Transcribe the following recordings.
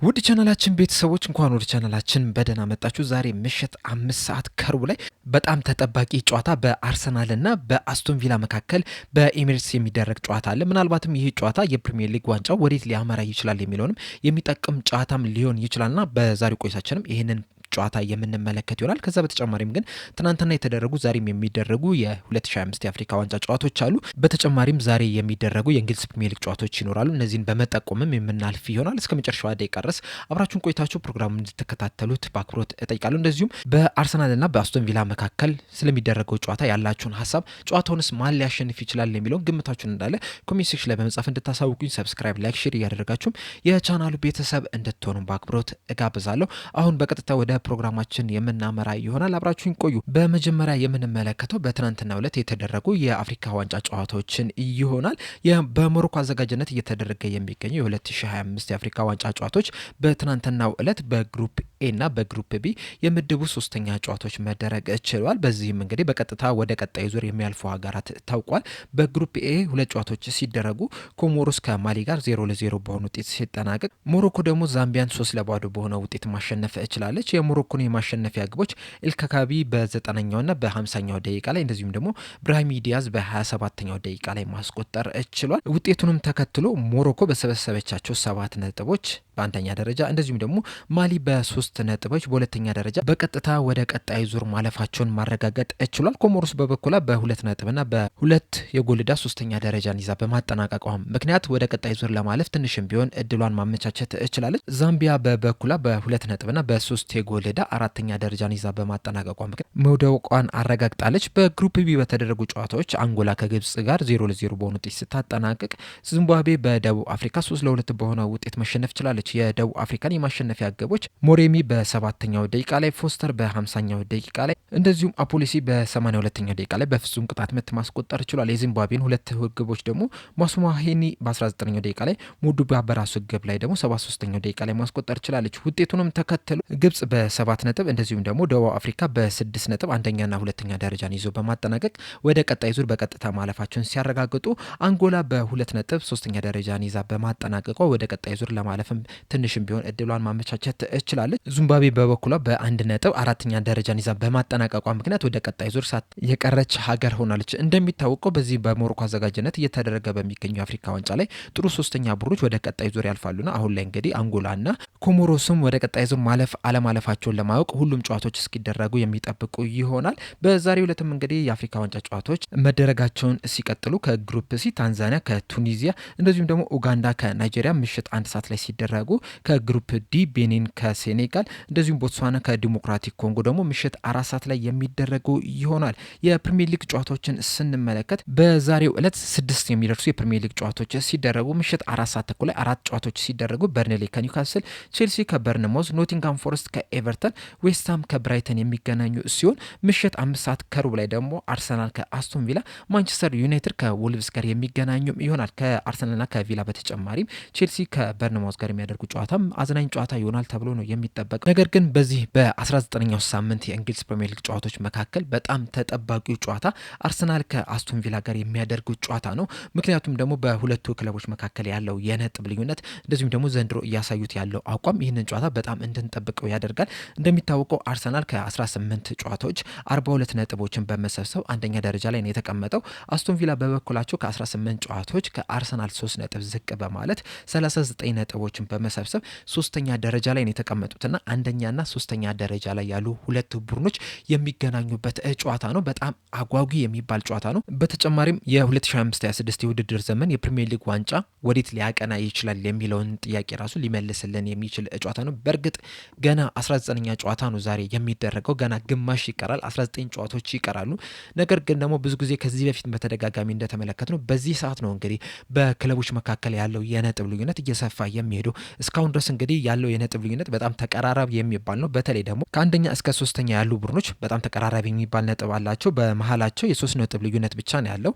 ውድ ቻናላችን ቤተሰቦች እንኳን ወደ ቻናላችን በደህና መጣችሁ። ዛሬ ምሽት 5 ሰዓት ከሩብ ላይ በጣም ተጠባቂ ጨዋታ በአርሰናልና በአስቶን ቪላ መካከል በኤሚሬትስ የሚደረግ ጨዋታ አለ። ምናልባትም ይህ ጨዋታ የፕሪሚየር ሊግ ዋንጫው ወዴት ሊያመራ ይችላል የሚለውንም የሚጠቅም ጨዋታም ሊሆን ይችላልና በዛሬው ቆይታችንም ይህንን ጨዋታ የምንመለከት ይሆናል። ከዛ በተጨማሪም ግን ትናንትና የተደረጉ ዛሬም የሚደረጉ የ2025 የአፍሪካ ዋንጫ ጨዋታዎች አሉ። በተጨማሪም ዛሬ የሚደረጉ የእንግሊዝ ፕሪሚየር ሊግ ጨዋታዎች ይኖራሉ። እነዚህን በመጠቆምም የምናልፍ ይሆናል። እስከ መጨረሻው ደቂቃ ድረስ አብራችሁን ቆይታችሁ ፕሮግራሙን እንድትከታተሉት በአክብሮት እጠይቃለሁ። እንደዚሁም በአርሰናልና በአስቶን ቪላ መካከል ስለሚደረገው ጨዋታ ያላችሁን ሀሳብ፣ ጨዋታውንስ ማን ሊያሸንፍ ይችላል የሚለውን ግምታችሁን እንዳለ ኮሜንት ሴክሽን ላይ በመጻፍ እንድታሳውቁኝ፣ ሰብስክራይብ፣ ላይክ፣ ሼር እያደረጋችሁም የቻናሉ ቤተሰብ እንድትሆኑ በአክብሮት እጋብዛለሁ። አሁን በቀጥታ ወደ ፕሮግራማችን የምናመራ ይሆናል። አብራችሁን ቆዩ። በመጀመሪያ የምንመለከተው በትናንትናው ዕለት የተደረጉ የአፍሪካ ዋንጫ ጨዋታዎችን ይሆናል። በሞሮኮ አዘጋጅነት እየተደረገ የሚገኘው የ2025 የአፍሪካ ዋንጫ ጨዋታዎች በትናንትናው ዕለት በግሩፕ ኤ እና በግሩፕ ቢ የምድቡ ሶስተኛ ጨዋታዎች መደረግ ችለዋል። በዚህም እንግዲህ በቀጥታ ወደ ቀጣይ ዙር የሚያልፉ ሀገራት ታውቋል። በግሩፕ ኤ ሁለት ጨዋታዎች ሲደረጉ ኮሞሮስ ከማሊ ጋር 0-0 በሆነ ውጤት ሲጠናቀቅ፣ ሞሮኮ ደግሞ ዛምቢያን 3-0 በሆነ ውጤት ማሸነፍ ችላለች። የሞሮኮን የማሸነፊያ ግቦች ኤልካካቢ በ90ኛውና በ50ኛው ደቂቃ ላይ እንደዚሁም ደግሞ ብራሂም ዲያዝ በ27ኛው ደቂቃ ላይ ማስቆጠር ችሏል። ውጤቱንም ተከትሎ ሞሮኮ በሰበሰበቻቸው 7 ነጥቦች በአንደኛ ደረጃ እንደዚሁም ደግሞ ማሊ በ3 ነጥቦች በሁለተኛ ደረጃ በቀጥታ ወደ ቀጣይ ዙር ማለፋቸውን ማረጋገጥ ችሏል። ኮሞሮስ በበኩላ በ2 ነጥብና በ2 የጎል ዕዳ ሶስተኛ ደረጃን ይዛ በማጠናቀቋ ምክንያት ወደ ቀጣይ ዙር ለማለፍ ትንሽም ቢሆን እድሏን ማመቻቸት ችላለች። ዛምቢያ በበኩላ በ2 ነጥብና በ3 የጎል ዕዳ አራተኛ ደረጃን ይዛ በማጠናቀቋ ምክንያት መውደቋን አረጋግጣለች። በግሩፕ ቢ በተደረጉ ጨዋታዎች አንጎላ ከግብጽ ጋር 0-0 በሆነ ውጤት ስታጠናቅቅ፣ ዚምባብዌ በደቡብ አፍሪካ 3-2 በሆነ ውጤት መሸነፍ ችላለች። የደቡብ አፍሪካን የማሸነፊያ ግቦች ሞሬሚ በ7ኛው ደቂቃ ላይ፣ ፎስተር በ50ኛው ደቂቃ ላይ እንደዚሁም አፖሊሲ በ82ኛው ደቂቃ ላይ በፍጹም ቅጣት ምት ማስቆጠር ችሏል። የዚምባብዌን 2 ግቦች ደግሞ ማሱማሄኒ በ19ኛው ደቂቃ ላይ፣ ሙዱባ በራሱ ግብ ላይ ደግሞ 73ኛው ደቂቃ ላይ ማስቆጠር ችላለች። ውጤቱንም ተከትሎ ግብጽ በ7 ነጥብ እንደዚሁም ደግሞ ደቡብ አፍሪካ በ6 ነጥብ አንደኛና ሁለተኛ ደረጃን ይዞ በማጠናቀቅ ወደ ቀጣይ ዙር በቀጥታ ማለፋቸውን ሲያረጋግጡ፣ አንጎላ በ2 ነጥብ ሶስተኛ ደረጃን ይዛ በማጠናቀቋ ወደ ቀጣይ ዙር ለማለፍም ትንሽም ቢሆን እድሏን ማመቻቸት እችላለች። ዚምባብዌ በበኩሏ በ1 ነጥብ አራተኛ ደረጃን ይዛ በማጠናቀቋ ምክንያት ወደ ቀጣይ ዙር የቀረች ሀገር ሆናለች። እንደሚታወቀው በዚህ በሞሮኮ አዘጋጅነት እየተደረገ በሚገኘው የአፍሪካ ዋንጫ ላይ ጥሩ ሶስተኛ ቡድኖች ወደ ቀጣይ ዙር ያልፋሉና አሁን ላይ እንግዲህ አንጎላና ኮሞሮስም ወደ ቀጣይ ዙር ማለፍ አለማለፋቸውን ለማወቅ ሁሉም ጨዋታዎች እስኪደረጉ የሚጠብቁ ይሆናል። በዛሬው ዕለትም እንግዲህ የአፍሪካ ዋንጫ ጨዋታዎች መደረጋቸውን ሲቀጥሉ ከግሩፕ ሲ ታንዛኒያ ከቱኒዚያ እንደዚሁም ደግሞ ኡጋንዳ ከናይጄሪያ ምሽት 1 ሰዓት ላይ ሲደረጉ፣ ከግሩፕ ዲ ቤኒን ከሴኔጋል እንደዚሁም ቦትስዋና ከዲሞክራቲክ ኮንጎ ደግሞ ምሽት 4 ሰዓት ላይ የሚደረጉ ይሆናል። የፕሪሚየር ሊግ ጨዋታዎችን ስንመለከት በዛሬው ዕለት 6 የሚደርሱ የፕሪሚየር ሊግ ጨዋታዎች ሲደረጉ ምሽት 4 ሰዓት ተኩል ላይ 4 ጨዋታዎች ሲደረጉ በርንሌ ከኒውካስል፣ ቼልሲ ከበርንሞዝ፣ ኖቲንጋም ፎረስት ከኤቨርተን፣ ዌስትሃም ከብራይተን የሚገናኙ ሲሆን ምሽት 5 ሰዓት ከሩብ ላይ ደግሞ አርሰናል ከአስቶን ቪላ፣ ማንቸስተር ዩናይትድ ከወልቭስ ጋር የሚገናኙ ይሆናል። ከአርሰናልና ከቪላ በተጨማሪም ቼልሲ ከበርንሞዝ ጋር የሚያደርጉ ጨዋታም አዝናኝ ጨዋታ ይሆናል ተብሎ ነው የሚጠበቀው። ነገር ግን በዚህ በ19ኛው ሳምንት የእንግሊዝ ፕሪሚየር ሊግ ጨዋታዎች መካከል በጣም ተጠባቂው ጨዋታ አርሰናል ከአስቶን ቪላ ጋር የሚያደርጉት ጨዋታ ነው። ምክንያቱም ደግሞ በሁለቱ ክለቦች መካከል ያለው የነጥብ ልዩነት እንደዚሁም ደግሞ ዘንድሮ እያሳዩት ያለው አቋም ይህንን ጨዋታ በጣም እንድንጠብቀው ያደርጋል። እንደሚታወቀው አርሰናል ከ18 ጨዋታዎች 42 ነጥቦችን በመሰብሰብ አንደኛ ደረጃ ላይ ነው የተቀመጠው። አስቶን ቪላ በበኩላቸው ከ18 ጨዋታዎች ከአርሰናል 3 ነጥብ ዝቅ በማለት 39 ነጥቦችን በመሰብሰብ ሶስተኛ ደረጃ ላይ ነው የተቀመጡትና አንደኛና ሶስተኛ ደረጃ ላይ ያሉ ሁለት ቡድኖች የሚገናኙበት ጨዋታ ነው። በጣም አጓጊ የሚባል ጨዋታ ነው። በተጨማሪም የ2025/26 የውድድር ዘመን የፕሪሚየር ሊግ ዋንጫ ወዴት ሊያቀና ይችላል የሚለውን ጥያቄ ራሱ ሊመልስልን የሚችል ጨዋታ ነው። በእርግጥ ገና 19ኛ ጨዋታ ነው ዛሬ የሚደረገው። ገና ግማሽ ይቀራል፣ 19 ጨዋታዎች ይቀራሉ። ነገር ግን ደግሞ ብዙ ጊዜ ከዚህ በፊት በተደጋጋሚ እንደተመለከት ነው በዚህ ሰዓት ነው እንግዲህ በክለቦች መካከል ያለው የነጥብ ልዩነት እየሰፋ የሚሄደው። እስካሁን ድረስ እንግዲህ ያለው የነጥብ ልዩነት በጣም ተቀራራቢ የሚባል ነው። በተለይ ደግሞ ከአንደኛ እስከ 3ኛ ያሉ ቡድኖች በጣም ተቀራራቢ የሚባል ነጥብ አላቸው። በመሀላቸው የ3 ነጥብ ልዩነት ብቻ ነው ያለው።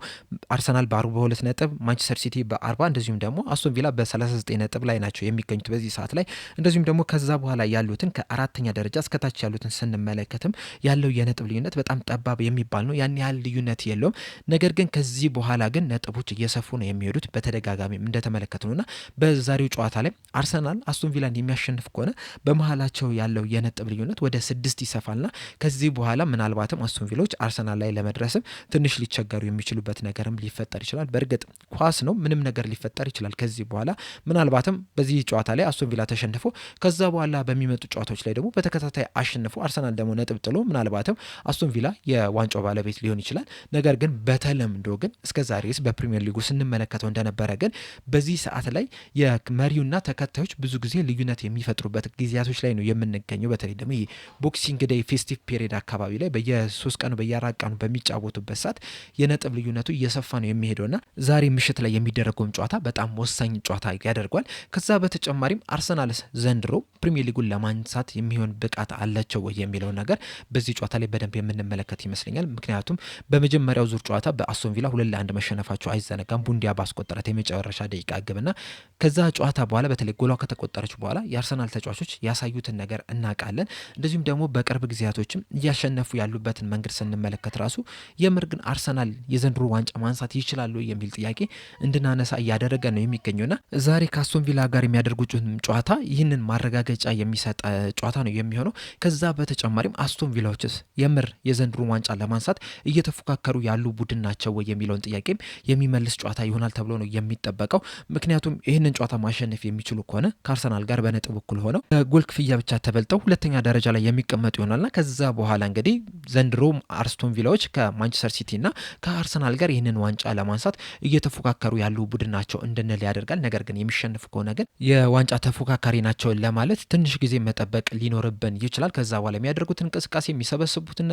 አርሰናል በ42 ነጥብ፣ ማንቸስተር ሲቲ በ40 እንደዚሁም ደግሞ አስቶን ቪላ በ39 ነጥብ ላይ ናቸው የሚገኙት በዚህ ሰዓት ላይ። እንደዚሁም ደግሞ ከዛ በኋላ ያሉትን ከአራተኛ ደረጃ እስከታች ያሉትን ስንመለከትም ያለው የነጥብ ልዩነት በጣም ጠባብ የሚባል ነው። ያን ያህል ልዩነት የለውም። ነገር ግን ከዚህ በኋላ ግን ነጥቦች እየሰፉ ነው የሚሄዱት በተደጋጋሚ እንደተመለከት ነውና በዛሬው ጨዋታ ላይ አርሰናል አስቶን ቪላን የሚያሸንፍ ከሆነ በመሀላቸው ያለው የነጥብ ልዩነት ወደ 6 ይሰፋልና ከዚህ በኋላ ምናልባትም አስቶን ቪላዎች አርሰናል ላይ ለመድረስም ትንሽ ሊቸገሩ የሚችሉበት ነገርም ሊፈጠር ይችላል። በእርግጥ ኳስ ነው፣ ምንም ነገር ሊፈጠር ይችላል። ከዚህ በኋላ ምናልባትም በዚህ ጨዋታ ላይ አስቶን ቪላ ተሸንፎ ከዛ በኋላ በሚመጡ ጨዋታዎች ላይ ደግሞ በተከታታይ አሸንፎ አርሰናል ደግሞ ነጥብ ጥሎ ምናልባትም አስቶን ቪላ የዋንጫው ባለቤት ሊሆን ይችላል። ነገር ግን በተለምዶ ግን እስከዛሬስ በፕሪሚየር ሊጉ ስንመለከተው እንደነበረ ግን በዚህ ሰዓት ላይ የመሪውና ተከታዮች ብዙ ጊዜ ልዩነት የሚፈጥሩበት ጊዜያቶች ላይ ነው የምንገኘው። በተለይ ደግሞ ቦክሲንግ ዴይ ፌስቲቭ ፔሪድ አካባቢ ላይ በየ3 ቀኑ በየ4 ቀኑ በሚጫወቱበት ሰዓት የነጥብ ልዩነቱ እየሰፋ ነው የሚሄደውና ዛሬ ምሽት ላይ የሚደረገውም ጨዋታ በጣም ወሳኝ ጨዋታ ያደርጓል። ከዛ በተጨማሪም አርሰናልስ ዘንድሮ ፕሪሚየር ሊጉን ለማንሳት የሚሆን ብቃት አላቸው ወይ የሚለው ነገር በዚህ ጨዋታ ላይ በደንብ የምንመለከት ይመስለኛል። ምክንያቱም በመጀመሪያው ዙር ጨዋታ በአስቶን ቪላ 2-1 መሸነፋቸው አይዘነጋም። ቡንዲያ ባስቆጠራት የመጨረሻ ደቂቃ ግብና ከዛ ጨዋታ በኋላ በተለይ ጎሏ ከተቆጠረች በኋላ የአርሰናል ተጫዋቾች ያሳዩትን ነገር እናውቃለን። እንደዚሁም ደግሞ በቅርብ ጊዜያቶችም እያሸነፉ ያሉበትን መንገድ ስንመለከት ራሱ የምር ግን አርሰናል የዘንድሮ ዋንጫ ማንሳት ይችላሉ የሚል ጥያቄ እንድናነሳ እያደረገ ነው የሚገኘውና ዛሬ ከአስቶን ቪላ ጋር የሚያደርጉት ጨዋታ ይህንን ማረጋገጫ የሚሰጥ ጨዋታ ነው የሚሆነው። ከዛ በተጨማሪም አስቶን ቪላዎችስ የምር የዘንድሮ ዋንጫ ለማንሳት እየተፎካከሩ ያሉ ቡድን ናቸው ወይ የሚለውን ጥያቄም የሚመልስ ጨዋታ ይሆናል ተብሎ ነው የሚጠበቀው። ምክንያቱም ይህንን ጨዋታ ማሸነፍ የሚችሉ ከሆነ ከአርሰናል ጋር በነጥብ እኩል ሆነው ጎል ክፍያ ብቻ ተበልጠው ሁለተኛ ደረጃ ላይ የሚቀመጡ ይሆናልና ከዛ በኋላ እንግዲህ ዘንድሮ አስቶን ቪላዎች ከማንቸስተር ሲቲና ከአርሰናል ጋር ይህንን ዋንጫ ለማንሳት እየተፎካከሩ ያሉ ቡድን ናቸው እንድንል ያደርጋል። ነገር ግን የሚሸንፍ ከሆነ ግን የዋንጫ ተፎካካሪ ናቸው ለማለት ትንሽ ጊዜ መጠበቅ ሊኖርብን ይችላል። ከዛ በኋላ የሚያደርጉት እንቅስቃሴ የሚሰበስቡትን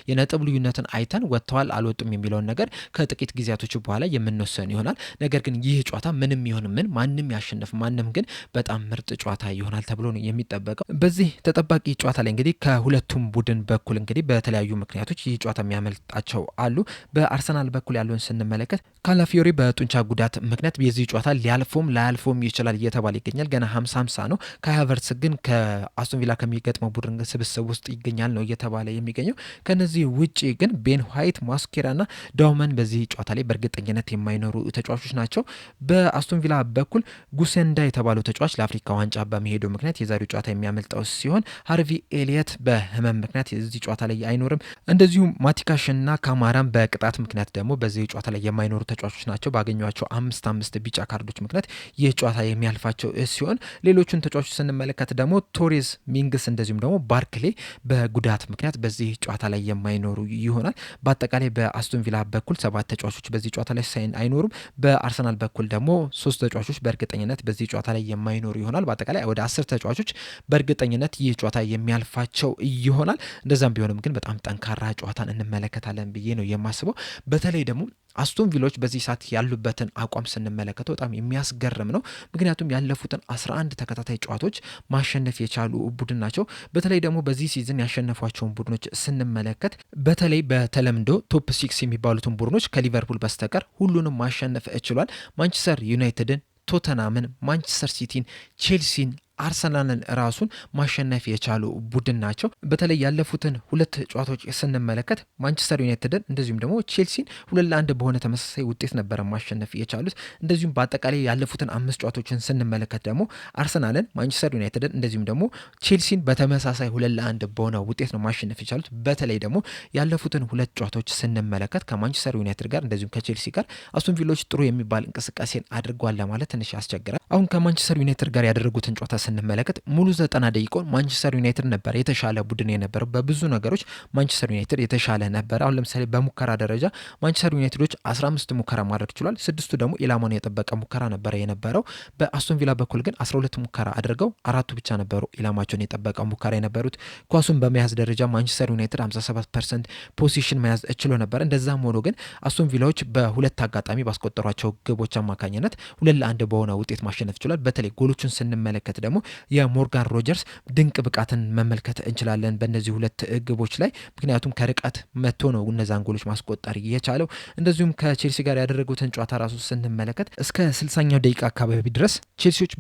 የነጥብ ልዩነትን አይተን ወጥተዋል አልወጡም የሚለውን ነገር ከጥቂት ጊዜያቶች በኋላ የምንወሰን ይሆናል። ነገር ግን ይህ ጨዋታ ምንም ይሁን ምን ማንም ያሸንፍ ማንም ግን በጣም ምርጥ ጨዋታ ይሆናል ተብሎ ነው የሚጠበቀው። በዚህ ተጠባቂ ጨዋታ ላይ እንግዲህ ከሁለቱም ቡድን በኩል እንግዲህ በተለያዩ ምክንያቶች ይህ ጨዋታ የሚያመልጣቸው አሉ። በአርሰናል በኩል ያለውን ስንመለከት ካላፊዮሪ በጡንቻ ጉዳት ምክንያት የዚህ ጨዋታ ሊያልፎም ላያልፎም ይችላል እየተባለ ይገኛል። ገና 50-50 ነው። ካይ ሃቨርትዝ ግን ከአስቶን ቪላ ከሚገጥመው ቡድን ስብስብ ውስጥ ይገኛል ነው እየተባለ የሚገኘው። ከነዚህ ውጪ ግን ቤን ዋይት፣ ማስኬራና ዳውመን በዚህ ጨዋታ ላይ በእርግጠኝነት የማይኖሩ ተጫዋቾች ናቸው። በአስቶን ቪላ በኩል ጉሴንዳ የተባለው ተጫዋች ለአፍሪካ ዋንጫ በመሄዱ ምክንያት የዛሬው ጨዋታ የሚያመልጠው ሲሆን ሃርቪ ኤሊየት በህመም ምክንያት የዚህ ጨዋታ ላይ አይኖርም። እንደዚሁም ማቲካሽና ካማራም በቅጣት ምክንያት ደግሞ በዚህ ጨዋታ ላይ የማይኖሩ ተጫዋቾች ናቸው። ባገኟቸው 5 ቢጫ ካርዶች ምክንያት ይህ ጨዋታ የሚያልፋቸው ሲሆን ሌሎቹን ተጫዋቾች ስንመለከት ደግሞ ቶሬዝ፣ ሚንግስ እንደዚሁም ደግሞ ባርክሌ በጉዳት ምክንያት በዚህ ጨዋታ ላይ የማይኖሩ ይሆናል። በአጠቃላይ በአስቶን ቪላ በኩል 7 ተጫዋቾች በዚህ ጨዋታ ላይ አይኖሩም። በአርሰናል በኩል ደግሞ 3 ተጫዋቾች በእርግጠኝነት በዚህ ጨዋታ ላይ የማይኖሩ ይሆናል። በአጠቃላይ ወደ 10 ተጫዋቾች በእርግጠኝነት ይህ ጨዋታ የሚያልፋቸው ይሆናል። እንደዛም ቢሆንም ግን በጣም ጠንካራ ጨዋታን እንመለከታለን ብዬ ነው የማስበው። በተለይ ደግሞ አስቶን ቪላዎች በዚህ ሰዓት ያሉበትን አቋም ስንመለከተው በጣም የሚያስገርም ነው። ምክንያቱም ያለፉትን 11 ተከታታይ ጨዋታዎች ማሸነፍ የቻሉ ቡድን ናቸው። በተለይ ደግሞ በዚህ ሲዝን ያሸነፏቸውን ቡድኖች ስንመለከት በተለይ በተለምዶ ቶፕ 6 የሚባሉትን ቡድኖች ከሊቨርፑል በስተቀር ሁሉንም ማሸነፍ ችሏል። ማንቸስተር ዩናይትድን፣ ቶተናምን፣ ማንቸስተር ሲቲን፣ ቼልሲን፣ አርሰናልን ራሱን ማሸነፍ የቻሉ ቡድን ናቸው። በተለይ ያለፉትን 2 ጨዋታዎች ስንመለከት ማንቸስተር ዩናይትድን እንደዚሁም ደግሞ ቼልሲን 2-1 በሆነ ተመሳሳይ ውጤት ነበረ ማሸነፍ የቻሉት። እንደዚሁም በአጠቃላይ ያለፉትን 5 ጨዋታዎችን ስንመለከት ደግሞ አርሰናልን፣ ማንቸስተር ዩናይትድን እንደዚሁም ደግሞ ቼልሲን በተመሳሳይ 2-1 በሆነ ውጤት ነው ማሸነፍ የቻሉት። በተለይ ደግሞ ያለፉትን 2 ጨዋታዎች ስንመለከት ከማንቸስተር ዩናይትድ ጋር እንደዚሁም ከቼልሲ ጋር አስቶን ቪላዎች ጥሩ የሚባል እንቅስቃሴን አድርጓል ለማለት ትንሽ ያስቸግራል። አሁን ከማንቸስተር ዩናይትድ ጋር ያደረጉትን ጨዋታ ስንመለከት ሙሉ 90 ደቂቃውን ማንቸስተር ዩናይትድ ነበር የተሻለ ቡድን የነበረው። በብዙ ነገሮች ማንቸስተር ዩናይትድ የተሻለ ነበር። አሁን ለምሳሌ በሙከራ ደረጃ ማንቸስተር ዩናይትዶች 15 ሙከራ ማድረግ ችሏል። 6ቱ ደግሞ ኢላማውን የጠበቀ ሙከራ ነበረ የነበረው። በአስቶን ቪላ በኩል ግን 12 ሙከራ አድርገው 4ቱ ብቻ ነበሩ ኢላማቸውን የጠበቀ ሙከራ የነበሩት። ኳሱን በመያዝ ደረጃ ማንቸስተር ዩናይትድ 57% ፖዚሽን መያዝ ችሎ ነበር። እንደዛም ሆኖ ግን አስቶን ቪላዎች በሁለት አጋጣሚ ባስቆጠሯቸው ግቦች አማካኝነት 2-1 በሆነ ውጤት ማሸነፍ ችሏል። በተለይ ጎሎቹን ስንመለከት ደግሞ የሞርጋን ሮጀርስ ድንቅ ብቃትን መመልከት እንችላለን በእነዚህ ሁለት ግቦች ላይ ምክንያቱም ከርቀት መጥቶ ነው እነዛን ጎሎች ማስቆጠር የቻለው። እንደዚሁም ከቼልሲ ጋር ያደረጉትን ጨዋታ ራሱ ስንመለከት እስከ 60ኛው ደቂቃ አካባቢ ድረስ ቼልሲዎች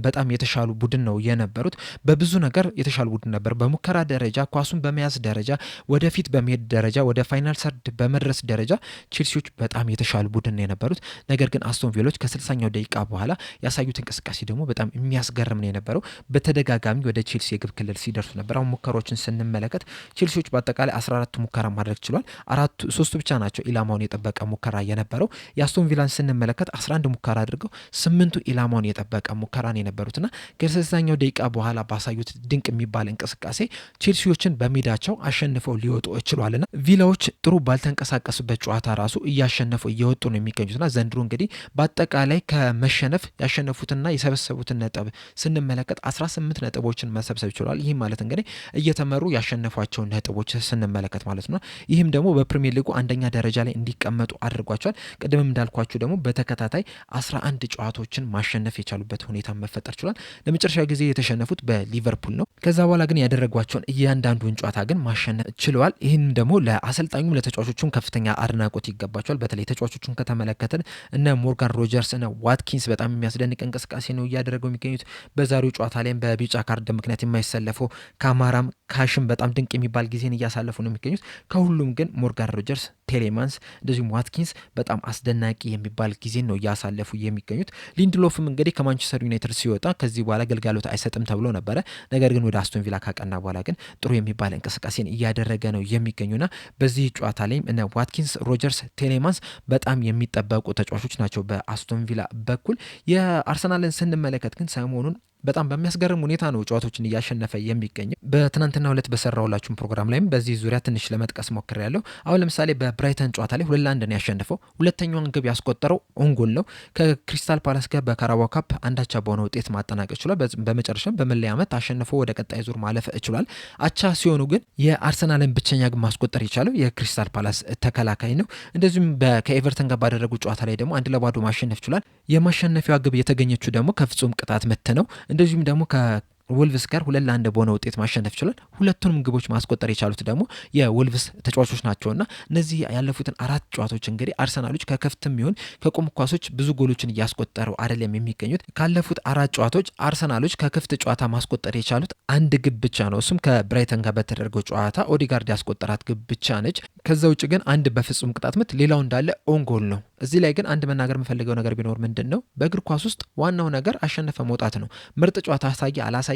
በጣም የተሻሉ ቡድን ነው የነበሩት። በብዙ ነገር የተሻሉ ቡድን ነበር። በሙከራ ደረጃ፣ ኳሱን በመያዝ ደረጃ፣ ወደፊት በመሄድ ደረጃ፣ ወደ ፋይናል ሰርድ በመድረስ ደረጃ ቼልሲዎች በጣም የተሻሉ ቡድን ነው የነበሩት። ነገር ግን አስቶን ቪላዎች ከ60ኛው ደቂቃ በኋላ ያሳዩት እንቅስቃሴ ደግሞ በጣም የሚያስገርም ነው የነበረው። በተደጋጋሚ ወደ ቼልሲ የግብ ክልል ሲደርሱ ነበር። አሁን ሙከራዎችን ስንመለከት ቼልሲዎች በአጠቃላይ 14 ሙከራ ማድረግ ችሏል። ሶስቱ ብቻ ናቸው ኢላማውን የጠበቀ ሙከራ የነበረው። የአስቶን ቪላን ስንመለከት 11 ሙከራ አድርገው 8ቱ ኢላማውን የጠበቀ ሙከራ ነው የነበሩትና ከ60ኛው ደቂቃ በኋላ ባሳዩት ድንቅ የሚባል እንቅስቃሴ ቼልሲዎችን በሜዳቸው አሸንፈው ሊወጡ ችሏልና ቪላዎች ጥሩ ባልተንቀሳቀሱበት ጨዋታ ራሱ እያሸነፉ እየወጡ ነው የሚገኙትና ዘንድሮ እንግዲህ በአጠቃላይ ከመሸነፍ ያሸነፉትና የሰበሰቡትን ነጥብ ስንመለከት 18 ነጥቦችን መሰብሰብ ችሏል። ይህም ማለት እንግዲህ እየተመሩ ያሸነፏቸውን ነጥቦች ስንመለከት ማለት ነው። ይህም ደግሞ በፕሪሚየር ሊጉ አንደኛ ደረጃ ላይ እንዲቀመጡ አድርጓቸዋል። ቅድምም እንዳልኳችሁ ደግሞ በተከታታይ 11 ጨዋታዎችን ማሸነፍ የቻሉበት ሁኔታ መፈጠር ችሏል። ለመጨረሻ ጊዜ የተሸነፉት በሊቨርፑል ነው። ከዛ በኋላ ግን ያደረጓቸውን እያንዳንዱን ጨዋታ ግን ማሸነፍ ችለዋል። ይህም ደግሞ ለአሰልጣኙም ለተጫዋቾቹም ከፍተኛ አድናቆት ይገባቸዋል። በተለይ ተጫዋቾቹን ከተመለከትን እነ ሞርጋን ሮጀርስ እነ ዋትኪንስ በጣም የሚያስደንቅ እንቅስቃሴ ነው እያደረገው የሚገኙት። በዛሬው ጨዋታ ላይም በቢጫ ካርድ ምክንያት የማይሰለፈው ካማራም ካሽም በጣም ድንቅ የሚባል ጊዜን እያሳለፉ ነው የሚገኙት። ከሁሉም ግን ሞርጋን ሮጀርስ፣ ቴሌማንስ እንደዚሁም ዋትኪንስ በጣም አስደናቂ የሚባል ጊዜ ነው እያሳለፉ የሚገኙት። ሊንድሎፍም እንግዲህ ከማንቸስተር ዩናይትድ ሲወጣ ከዚህ በኋላ አገልግሎት አይሰጥም ተብሎ ነበረ። ነገር ግን ወደ አስቶን ቪላ ካቀና በኋላ ግን ጥሩ የሚባል እንቅስቃሴን እያደረገ ነው የሚገኙና በዚህ ጨዋታ ላይም እነ ዋትኪንስ፣ ሮጀርስ፣ ቴሌማንስ በጣም የሚጠበቁ ተጫዋቾች ናቸው በአስቶን ቪላ በኩል። የአርሰናልን ስንመለከት ግን ሰሞኑን በጣም በሚያስገርም ሁኔታ ነው ጨዋታዎችን እያሸነፈ የሚገኘው። በትናንትናው ዕለት በሰራሁላችሁም ፕሮግራም ላይም በዚህ ዙሪያ ትንሽ ለመጥቀስ ሞክሬያለሁ። አሁን ለምሳሌ በብራይተን ጨዋታ ላይ 2-1 ነው ያሸነፈው። ሁለተኛውን ግብ ያስቆጠረው ኦንጎል ነው። ከክሪስታል ፓላስ ጋር በካራባኦ ካፕ አንዳቻ በሆነ ውጤት ማጠናቀቅ ችሏል። በመጨረሻም በመለያ ዓመት አሸንፎ ወደ ቀጣይ ዙር ማለፍ ችሏል። አቻ ሲሆኑ ግን የአርሰናልን ብቸኛ ግብ ማስቆጠር የቻለው የክሪስታል ፓላስ ተከላካይ ነው። እንደዚሁም ከኤቨርተን ጋር ባደረጉ ጨዋታ ላይ ደግሞ 1-0 ማሸነፍ ችሏል። የማሸነፊያዋ ግብ የተገኘችው ደግሞ ከፍጹም ቅጣት ምት ነው። እንደዚሁም ደግሞ ከወልቭስ ጋር 2-1 በሆነ ውጤት ማሸነፍ ችሏል። ሁለቱንም ግቦች ማስቆጠር የቻሉት ደግሞ የወልቭስ ተጫዋቾች ናቸውና እነዚህ ያለፉትን 4 ጨዋታዎች እንግዲህ አርሰናሎች ከከፍትም ይሁን ከቆም ኳሶች ብዙ ጎሎችን እያስቆጠሩ አይደለም የሚገኙት። ካለፉት 4 ጨዋታዎች አርሰናሎች ከክፍት ጨዋታ ማስቆጠር የቻሉት አንድ ግብ ብቻ ነው። እሱም ከብራይተን ጋር በተደረገው ጨዋታ ኦዲጋርድ ያስቆጠራት ግብ ብቻ ነች። ከዛ ውጭ ግን አንድ በፍጹም ቅጣት ምት፣ ሌላው እንዳለ ኦንጎል ነው። እዚህ ላይ ግን አንድ መናገር የምፈልገው ነገር ቢኖር ምንድን ነው፣ በእግር ኳስ ውስጥ ዋናው ነገር አሸነፈ መውጣት ነው። ምርጥ ጨዋታ አሳየ አላሳየ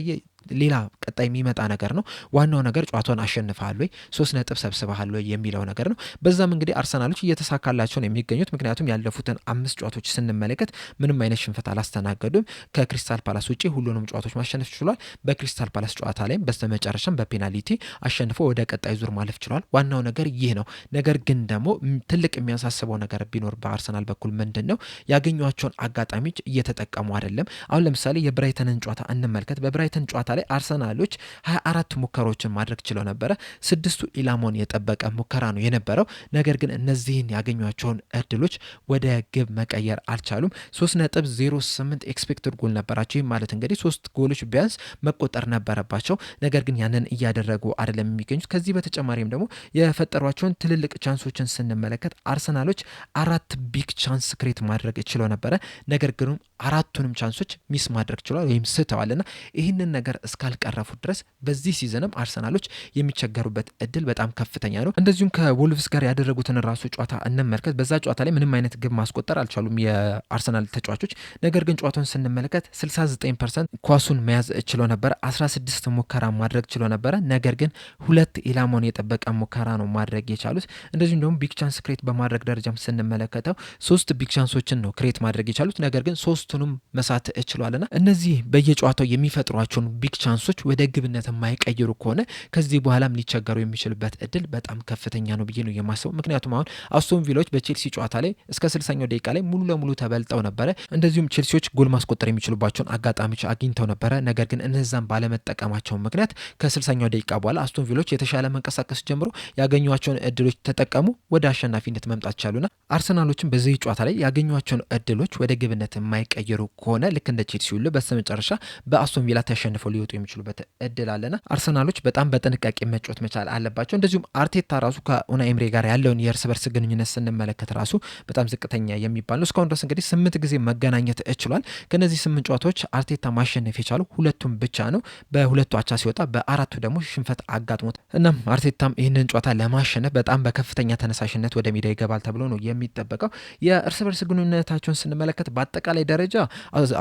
ሌላ ቀጣይ የሚመጣ ነገር ነው። ዋናው ነገር ጨዋታውን አሸንፈሃል ወይ 3 ነጥብ ሰብስበሃል ወይ የሚለው ነገር ነው። በዛም እንግዲህ አርሰናሎች እየተሳካላቸው ነው የሚገኙት። ምክንያቱም ያለፉትን 5 ጨዋታዎች ስንመለከት ምንም አይነት ሽንፈት አላስተናገዱም። ከክሪስታል ፓላስ ውጪ ሁሉንም ጨዋታዎች ማሸነፍ ችሏል። በክሪስታል ፓላስ ጨዋታ ላይም በስተመጨረሻም በፔናልቲ አሸንፎ ወደ ቀጣይ ዙር ማለፍ ችሏል። ዋናው ነገር ይህ ነው። ነገር ግን ደግሞ ትልቅ የሚያሳስበው ነገር ቢኖር በአርሰናል በኩል ምንድን ነው፣ ያገኟቸውን አጋጣሚዎች እየተጠቀሙ አይደለም። አሁን ለምሳሌ የብራይተንን ጨዋታ እንመልከት። በብራይተን ጨዋታ ላይ አርሰናሎች 24 ሙከራዎችን ማድረግ ችለው ነበረ። 6ቱ ኢላማውን የጠበቀ ሙከራ ነው የነበረው። ነገር ግን እነዚህን ያገኟቸውን እድሎች ወደ ግብ መቀየር አልቻሉም። 3.08 ኤክስፔክትድ ጎል ነበራቸው። ይህ ማለት እንግዲህ 3 ጎሎች ቢያንስ መቆጠር ነበረባቸው። ነገር ግን ያንን እያደረጉ አይደለም የሚገኙት። ከዚህ በተጨማሪም ደግሞ የፈጠሯቸውን ትልልቅ ቻንሶችን ስንመለከት አርሰናሎች 4 ቢግ ቻንስ ክሬት ማድረግ ችለው ነበረ። ነገር ግን 4ቱንም ቻንሶች ሚስ ማድረግ ችሏል ወይም ስተዋልና ይህንን ነገር እስካልቀረፉት ድረስ በዚህ ሲዝንም አርሰናሎች የሚቸገሩበት እድል በጣም ከፍተኛ ነው። እንደዚሁም ከወልቭስ ጋር ያደረጉትን ራሱ ጨዋታ እንመልከት። በዛ ጨዋታ ላይ ምንም አይነት ግብ ማስቆጠር አልቻሉም የአርሰናል ተጫዋቾች። ነገር ግን ጨዋታውን ስንመለከት 69% ኳሱን መያዝ ችሎ ነበረ። 16 ሙከራ ማድረግ ችሎ ነበረ። ነገር ግን 2 ኢላማውን የጠበቀ ሙከራ ነው ማድረግ የቻሉት። እንደዚሁም ደግሞ ቢግ ቻንስ ክሬት በማድረግ ደረጃም ስንመለከተው 3 ቢግ ቻንሶችን ነው ክሬት ማድረግ የቻሉት። ነገር ግን 3ቱንም መሳት ችሏልና እነዚህ በየጨዋታው የሚፈጥሯቸውን ቢግ ቻንሶች ወደ ግብነት የማይቀይሩ ከሆነ ከዚህ በኋላም ሊቸገሩ የሚችልበት እድል በጣም ከፍተኛ ነው ብዬ ነው የማስበው። ምክንያቱም አሁን አስቶን ቪላዎች በቼልሲ ጨዋታ ላይ እስከ 60ኛው ደቂቃ ላይ ሙሉ ለሙሉ ተበልጠው ነበረ። እንደዚሁም ቼልሲዎች ጎል ማስቆጠር የሚችሉባቸውን አጋጣሚዎች አግኝተው ነበረ። ነገር ግን እነዛን ባለመጠቀማቸው ምክንያት ከ60ኛው ደቂቃ በኋላ አስቶን ቪላዎች የተሻለ መንቀሳቀስ ጀምሮ ያገኟቸውን እድሎች ተጠቀሙ፣ ወደ አሸናፊነት መምጣት ቻሉና አርሰናሎችን በዚህ ጨዋታ ላይ ያገኟቸውን እድሎች ወደ ግብነት የማይቀይሩ የማይቀየሩ ከሆነ ልክ እንደ ቼልሲ ሁሉ በስተመጨረሻ በአስቶን ቪላ ተሸንፈው ሊወጡ የሚችሉበት እድል አለና አርሰናሎች በጣም በጥንቃቄ መጫወት መቻል አለባቸው። እንደዚሁም አርቴታ ራሱ ከኡናይ ኤምሬ ጋር ያለውን የእርስ በርስ ግንኙነት ስንመለከት ራሱ በጣም ዝቅተኛ የሚባል ነው። እስካሁን ድረስ እንግዲህ 8 ጊዜ መገናኘት እችሏል። ከነዚህ 8 ጨዋታዎች አርቴታ ማሸነፍ የቻሉ ሁለቱም ብቻ ነው። በሁለቱ አቻ ሲወጣ በአራቱ ደግሞ ሽንፈት አጋጥሞት እናም አርቴታም ይህንን ጨዋታ ለማሸነፍ በጣም በከፍተኛ ተነሳሽነት ወደ ሜዳ ይገባል ተብሎ ነው የሚጠበቀው። የእርስ በርስ ግንኙነታቸውን ስንመለከት በአጠቃላይ ደረጃ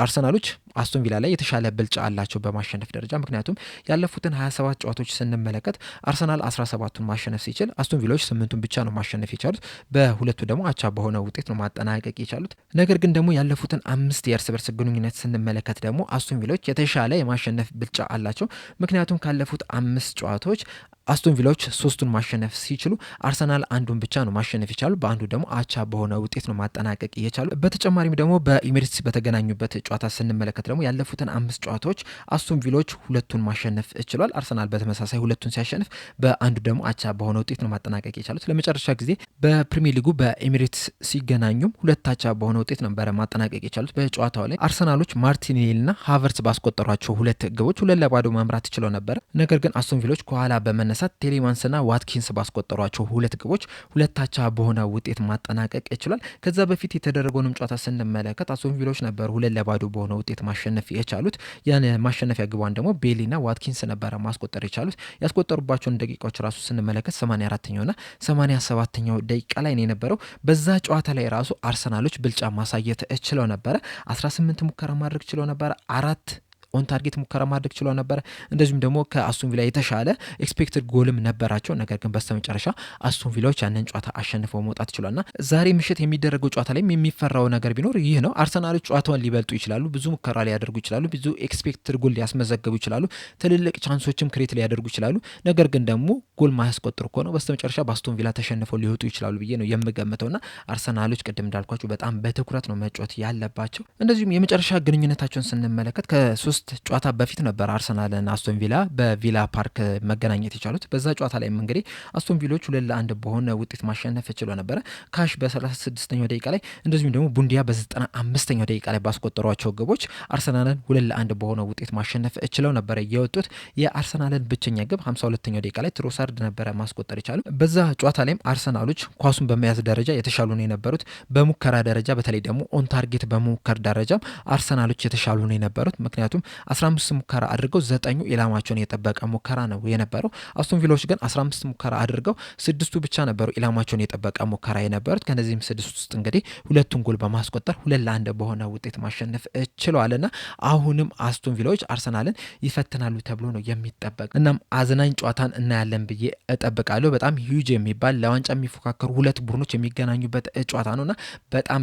አርሰናሎች አስቶን ቪላ ላይ የተሻለ ብልጫ አላቸው በማሸነፍ ደረጃ። ምክንያቱም ያለፉትን 27 ጨዋታዎች ስንመለከት አርሰናል 17ቱን ማሸነፍ ሲችል አስቶን ቪላዎች 8ቱን ብቻ ነው ማሸነፍ የቻሉት። በሁለቱ ደግሞ አቻ በሆነ ውጤት ነው ማጠናቀቅ የቻሉት። ነገር ግን ደግሞ ያለፉትን 5 የእርስ በርስ ግንኙነት ስንመለከት ደግሞ አስቶን ቪላዎች የተሻለ የማሸነፍ ብልጫ አላቸው። ምክንያቱም ካለፉት 5 ጨዋታዎች አስቶን ቪላዎች 3ቱን ማሸነፍ ሲችሉ አርሰናል አንዱን ብቻ ነው ማሸነፍ የቻሉ። በአንዱ ደግሞ አቻ በሆነ ውጤት ነው ማጠናቀቅ የቻሉ። በተጨማሪም ደግሞ በኢሜሬትስ በተገናኙበት ጨዋታ ስንመለከት ደግሞ ያለፉትን 5 ጨዋታዎች አስቶን ቪላዎች 2ቱን ማሸነፍ ችሏል። አርሰናል በተመሳሳይ 2ቱን ሲያሸንፍ በአንዱ ደግሞ አቻ በሆነ ውጤት ነው ማጠናቀቅ የቻሉት። ለመጨረሻ ጊዜ በፕሪሚየር ሊጉ በኢሜሬትስ ሲገናኙም 2 አቻ በሆነ ውጤት ነበረ ማጠናቀቅ የቻሉት። በጨዋታው ላይ አርሰናሎች ማርቲኔሊና ሃቨርትዝ ባስቆጠሯቸው 2 ግቦች 2-0 መምራት ችለው ነበረ። ነገር ግን አስቶን ቪላዎች ከኋላ በመነሳት ቴሌማንስና ዋትኪንስ ባስቆጠሯቸው 2 ግቦች 2 አቻ በሆነ ውጤት ማጠናቀቅ ይችላል። ከዛ በፊት የተደረገውንም ጨዋታ ስንመለከት አስቶን ቪላዎች ነበሩ 2-0 በሆነ ውጤት ማሸነፍ የቻሉት። ያን ማሸነፊያ ግቧን ደግሞ ቤሊና ዋትኪንስ ነበረ ማስቆጠር የቻሉት። ያስቆጠሩባቸውን ደቂቃዎች ራሱ ስንመለከት 84ኛውና 87ኛው ደቂቃ ላይ ነው የነበረው። በዛ ጨዋታ ላይ ራሱ አርሰናሎች ብልጫ ማሳየት ችለው ነበረ። 18 ሙከራ ማድረግ ችለው ነበረ። 4 ኦን ታርጌት ሙከራ ማድረግ ችሎ ነበረ። እንደዚሁም ደግሞ ከአስቶን ቪላ የተሻለ ኤክስፔክትድ ጎልም ነበራቸው። ነገር ግን በስተመጨረሻ አስቶን ቪላዎች ያንን ጨዋታ አሸንፈው መውጣት ችሏልና ዛሬ ምሽት የሚደረገው ጨዋታ ላይ የሚፈራው ነገር ቢኖር ይህ ነው። አርሰናሎች ጨዋታውን ሊበልጡ ይችላሉ፣ ብዙ ሙከራ ሊያደርጉ ይችላሉ፣ ብዙ ኤክስፔክትድ ጎል ሊያስመዘግቡ ይችላሉ፣ ትልልቅ ቻንሶችም ክሬት ሊያደርጉ ይችላሉ። ነገር ግን ደግሞ ጎል ማያስቆጥሩ ከሆነ በስተመጨረሻ በአስቶን ቪላ ተሸንፈው ሊወጡ ይችላሉ ብዬ ነው የምገምተውና አርሰናሎች ቅድም እንዳልኳቸው በጣም በትኩረት ነው መጫወት ያለባቸው። እንደዚሁም የመጨረሻ ግንኙነታቸውን ስንመለከት ከ3 ጨዋታ በፊት ነበር አርሰናልና አስቶን ቪላ በቪላ ፓርክ መገናኘት የቻሉት። በዛ ጨዋታ ላይም እንግዲህ አስቶን ቪላዎች 2-1 በሆነ ውጤት ማሸነፍ ችሎ ነበረ። ካሽ በ36ኛው ደቂቃ ላይ እንደዚሁም ደግሞ ቡንዲያ በ95ኛው ደቂቃ ላይ ባስቆጠሯቸው ግቦች አርሰናልን 2-1 በሆነ ውጤት ማሸነፍ ችለው ነበረ የወጡት። የአርሰናልን ብቸኛ ግብ 52ኛው ደቂቃ ላይ ትሮሳርድ ነበረ ማስቆጠር የቻሉ። በዛ ጨዋታ ላይም አርሰናሎች ኳሱን በመያዝ ደረጃ የተሻሉ ነው የነበሩት። በሙከራ ደረጃ በተለይ ደግሞ ኦን ታርጌት በሙከር ደረጃም አርሰናሎች የተሻሉ ነው የነበሩት። ምክንያቱም 15 ሙከራ አድርገው 9ኙ ኢላማቸውን የጠበቀ ሙከራ ነው የነበረው። አስቶን ቪላዎች ግን 15 ሙከራ አድርገው 6ቱ ብቻ ነበሩ ኢላማቸውን የጠበቀ ሙከራ የነበሩት። ከነዚህም 6 ውስጥ እንግዲህ 2ቱን ጎል በማስቆጠር 2-1 በሆነ ውጤት ማሸነፍ ችለዋልና አሁንም አስቶን ቪላዎች አርሰናልን ይፈትናሉ ተብሎ ነው የሚጠበቅ። እናም አዝናኝ ጨዋታን እናያለን ብዬ እጠብቃለሁ። በጣም ሂውጅ የሚባል ለዋንጫ የሚፎካከሩ 2 ቡድኖች የሚገናኙበት ጨዋታ ነውና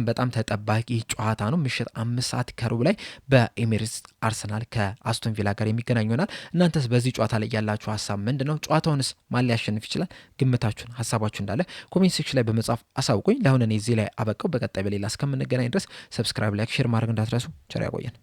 በጣም ተጠባቂ ጨዋታ ነው። ምሽት 5 ሰዓት ከሩብ ላይ በኤሚሬትስ አርሰናል ከአስቶን ቪላ ጋር የሚገናኙ ይሆናል። እናንተስ በዚህ ጨዋታ ላይ ያላችሁ ሀሳብ ምንድነው? ጨዋታውንስ ማን ሊያሸንፍ ይችላል? ግምታችሁን፣ ሀሳባችሁ እንዳለ ኮሜንት ሴክሽን ላይ በመጻፍ አሳውቁኝ። ለአሁን እኔ እዚህ ላይ አበቃው። በቀጣይ በሌላ እስከምንገናኝ ድረስ ሰብስክራይብ፣ ላይክ፣ ሼር ማድረግ እንዳትረሱ። ቸር ያቆየን።